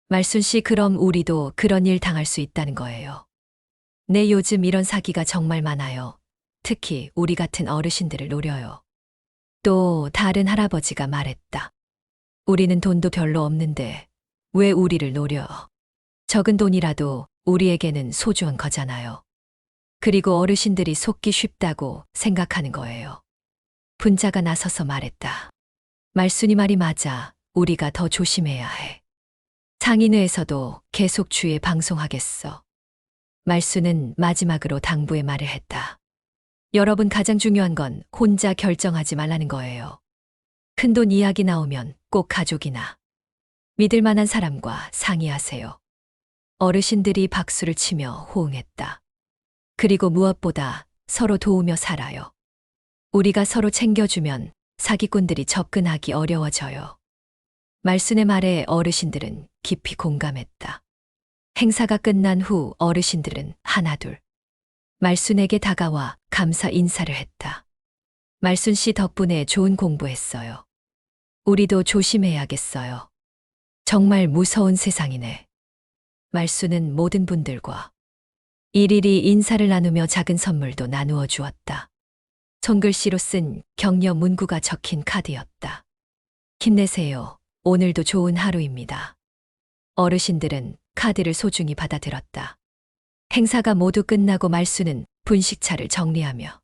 말순 씨, 그럼 우리도 그런 일 당할 수 있다는 거예요? 네, 요즘 이런 사기가 정말 많아요. 특히 우리 같은 어르신들을 노려요. 또 다른 할아버지가 말했다. 우리는 돈도 별로 없는데 왜 우리를 노려? 적은 돈이라도 우리에게는 소중한 거잖아요. 그리고 어르신들이 속기 쉽다고 생각하는 거예요. 분자가 나서서 말했다. 말순이 말이 맞아. 우리가 더 조심해야 해. 상인회에서도 계속 주의 방송하겠어. 말순은 마지막으로 당부의 말을 했다. 여러분, 가장 중요한 건 혼자 결정하지 말라는 거예요. 큰돈 이야기 나오면 꼭 가족이나 믿을 만한 사람과 상의하세요. 어르신들이 박수를 치며 호응했다. 그리고 무엇보다 서로 도우며 살아요. 우리가 서로 챙겨주면 사기꾼들이 접근하기 어려워져요. 말순의 말에 어르신들은 깊이 공감했다. 행사가 끝난 후 어르신들은 하나둘 말순에게 다가와 감사 인사를 했다. 말순 씨 덕분에 좋은 공부했어요. 우리도 조심해야겠어요. 정말 무서운 세상이네. 말순은 모든 분들과 일일이 인사를 나누며 작은 선물도 나누어 주었다. 손글씨로 쓴 격려 문구가 적힌 카드였다. 힘내세요. 오늘도 좋은 하루입니다. 어르신들은 카드를 소중히 받아들었다. 행사가 모두 끝나고 말순은 분식차를 정리하며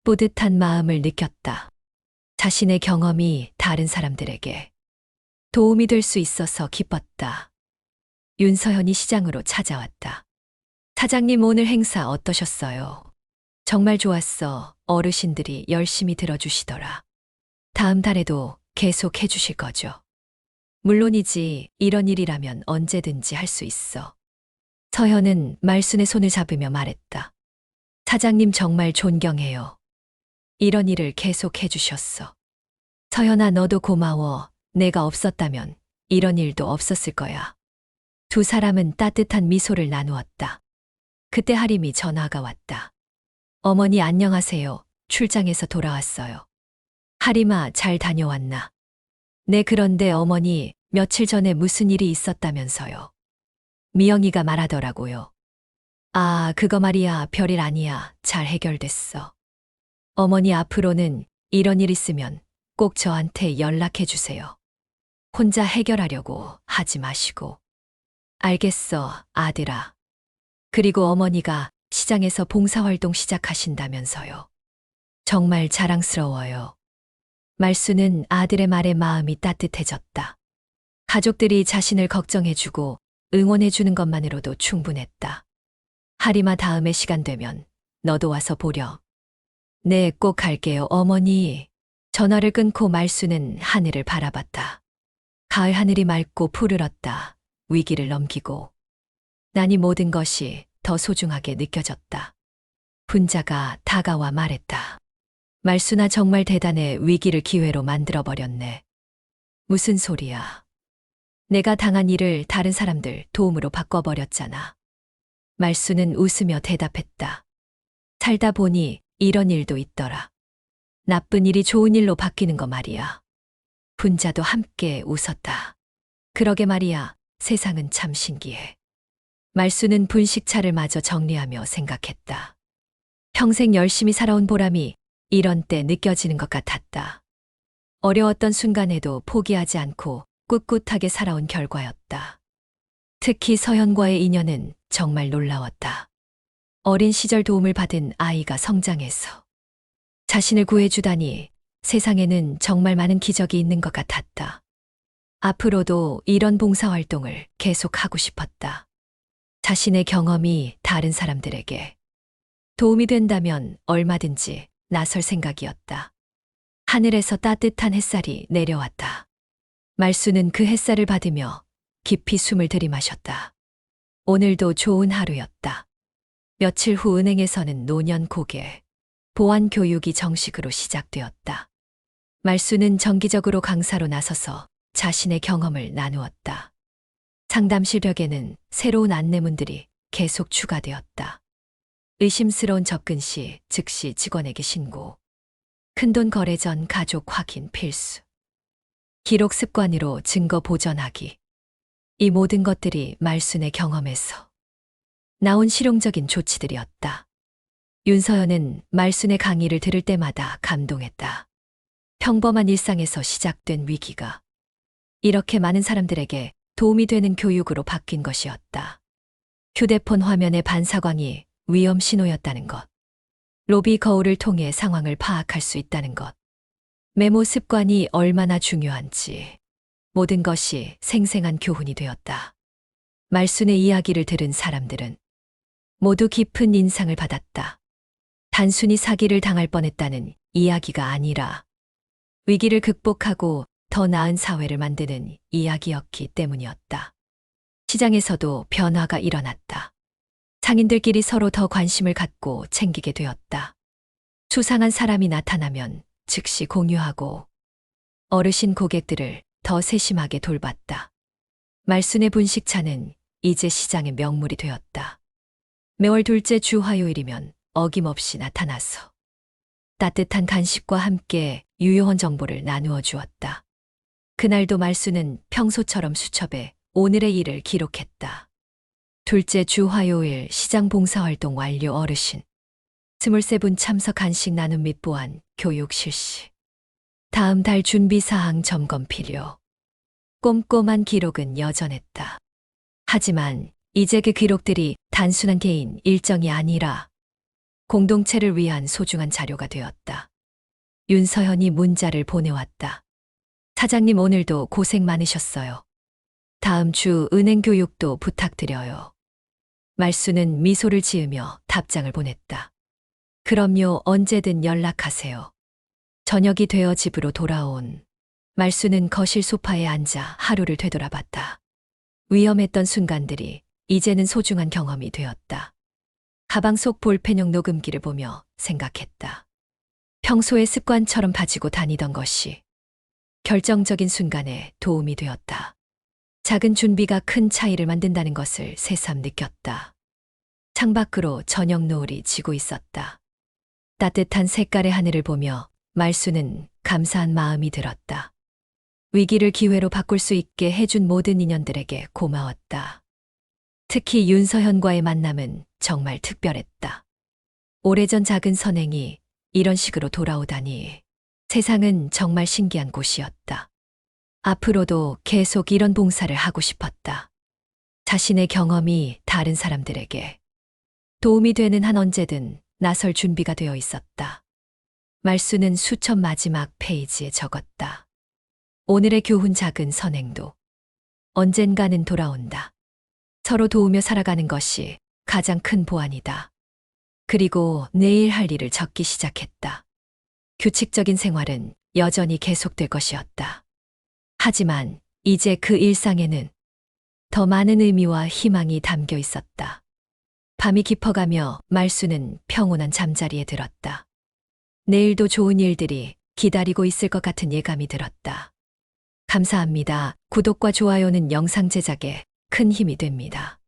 뿌듯한 마음을 느꼈다. 자신의 경험이 다른 사람들에게 도움이 될 수 있어서 기뻤다. 윤서현이 시장으로 찾아왔다. 사장님, 오늘 행사 어떠셨어요? 정말 좋았어. 어르신들이 열심히 들어주시더라. 다음 달에도 계속 해주실 거죠? 물론이지. 이런 일이라면 언제든지 할 수 있어. 서현은 말순의 손을 잡으며 말했다. 사장님 정말 존경해요. 이런 일을 계속 해주셨어. 서현아, 너도 고마워. 내가 없었다면 이런 일도 없었을 거야. 두 사람은 따뜻한 미소를 나누었다. 그때 하림이 전화가 왔다. 어머니 안녕하세요. 출장에서 돌아왔어요. 하림아, 잘 다녀왔나? 네, 그런데 어머니, 며칠 전에 무슨 일이 있었다면서요. 미영이가 말하더라고요. 아, 그거 말이야. 별일 아니야. 잘 해결됐어. 어머니 앞으로는 이런 일 있으면 꼭 저한테 연락해 주세요. 혼자 해결하려고 하지 마시고. 알겠어, 아들아. 그리고 어머니가 시장에서 봉사활동 시작하신다면서요. 정말 자랑스러워요. 말수는 아들의 말에 마음이 따뜻해졌다. 가족들이 자신을 걱정해주고 응원해주는 것만으로도 충분했다. 하림아, 다음에 시간 되면 너도 와서 보렴. 네, 꼭 갈게요, 어머니. 전화를 끊고 말수는 하늘을 바라봤다. 가을 하늘이 맑고 푸르렀다. 위기를 넘기고 나니 모든 것이 더 소중하게 느껴졌다. 분자가 다가와 말했다. 말수나 정말 대단해. 위기를 기회로 만들어버렸네. 무슨 소리야. 내가 당한 일을 다른 사람들 도움으로 바꿔버렸잖아. 말수는 웃으며 대답했다. 살다 보니 이런 일도 있더라. 나쁜 일이 좋은 일로 바뀌는 거 말이야. 분자도 함께 웃었다. 그러게 말이야. 세상은 참 신기해. 말수는 분식차를 마저 정리하며 생각했다. 평생 열심히 살아온 보람이 이런 때 느껴지는 것 같았다. 어려웠던 순간에도 포기하지 않고 꿋꿋하게 살아온 결과였다. 특히 서현과의 인연은 정말 놀라웠다. 어린 시절 도움을 받은 아이가 성장해서 자신을 구해주다니 세상에는 정말 많은 기적이 있는 것 같았다. 앞으로도 이런 봉사활동을 계속하고 싶었다. 자신의 경험이 다른 사람들에게 도움이 된다면 얼마든지 나설 생각이었다. 하늘에서 따뜻한 햇살이 내려왔다. 말수는 그 햇살을 받으며 깊이 숨을 들이마셨다. 오늘도 좋은 하루였다. 며칠 후 은행에서는 노년 고객 보안 교육이 정식으로 시작되었다. 말수는 정기적으로 강사로 나서서 자신의 경험을 나누었다. 상담실 벽에는 새로운 안내문들이 계속 추가되었다. 의심스러운 접근 시 즉시 직원에게 신고. 큰돈 거래 전 가족 확인 필수. 기록 습관으로 증거 보전하기. 이 모든 것들이 말순의 경험에서 나온 실용적인 조치들이었다. 윤서연은 말순의 강의를 들을 때마다 감동했다. 평범한 일상에서 시작된 위기가 이렇게 많은 사람들에게 도움이 되는 교육으로 바뀐 것이었다. 휴대폰 화면의 반사광이 위험 신호였다는 것. 로비 거울을 통해 상황을 파악할 수 있다는 것. 메모 습관이 얼마나 중요한지 모든 것이 생생한 교훈이 되었다. 말순의 이야기를 들은 사람들은 모두 깊은 인상을 받았다. 단순히 사기를 당할 뻔했다는 이야기가 아니라 위기를 극복하고 더 나은 사회를 만드는 이야기였기 때문이었다. 시장에서도 변화가 일어났다. 상인들끼리 서로 더 관심을 갖고 챙기게 되었다. 수상한 사람이 나타나면 즉시 공유하고 어르신 고객들을 더 세심하게 돌봤다. 말순의 분식차는 이제 시장의 명물이 되었다. 매월 둘째 주 화요일이면 어김없이 나타나서 따뜻한 간식과 함께 유용한 정보를 나누어 주었다. 그날도 말순은 평소처럼 수첩에 오늘의 일을 기록했다. 둘째 주 화요일 시장 봉사활동 완료 어르신 23분 참석 간식 나눔 및 보안 교육 실시. 다음 달 준비사항 점검 필요. 꼼꼼한 기록은 여전했다. 하지만 이제 그 기록들이 단순한 개인 일정이 아니라 공동체를 위한 소중한 자료가 되었다. 윤서현이 문자를 보내왔다. 사장님, 오늘도 고생 많으셨어요. 다음 주 은행 교육도 부탁드려요. 말수는 미소를 지으며 답장을 보냈다. 그럼요, 언제든 연락하세요. 저녁이 되어 집으로 돌아온 말수는 거실 소파에 앉아 하루를 되돌아봤다. 위험했던 순간들이 이제는 소중한 경험이 되었다. 가방 속 볼펜용 녹음기를 보며 생각했다. 평소에 습관처럼 가지고 다니던 것이 결정적인 순간에 도움이 되었다. 작은 준비가 큰 차이를 만든다는 것을 새삼 느꼈다. 창밖으로 저녁 노을이 지고 있었다. 따뜻한 색깔의 하늘을 보며 말수는 감사한 마음이 들었다. 위기를 기회로 바꿀 수 있게 해준 모든 인연들에게 고마웠다. 특히 윤서현과의 만남은 정말 특별했다. 오래전 작은 선행이 이런 식으로 돌아오다니. 세상은 정말 신기한 곳이었다. 앞으로도 계속 이런 봉사를 하고 싶었다. 자신의 경험이 다른 사람들에게 도움이 되는 한 언제든 나설 준비가 되어 있었다. 말수는 수첩 마지막 페이지에 적었다. 오늘의 교훈 작은 선행도 언젠가는 돌아온다. 서로 도우며 살아가는 것이 가장 큰 보안이다. 그리고 내일 할 일을 적기 시작했다. 규칙적인 생활은 여전히 계속될 것이었다. 하지만 이제 그 일상에는 더 많은 의미와 희망이 담겨 있었다. 밤이 깊어가며 말수는 평온한 잠자리에 들었다. 내일도 좋은 일들이 기다리고 있을 것 같은 예감이 들었다. 감사합니다. 구독과 좋아요는 영상 제작에 큰 힘이 됩니다.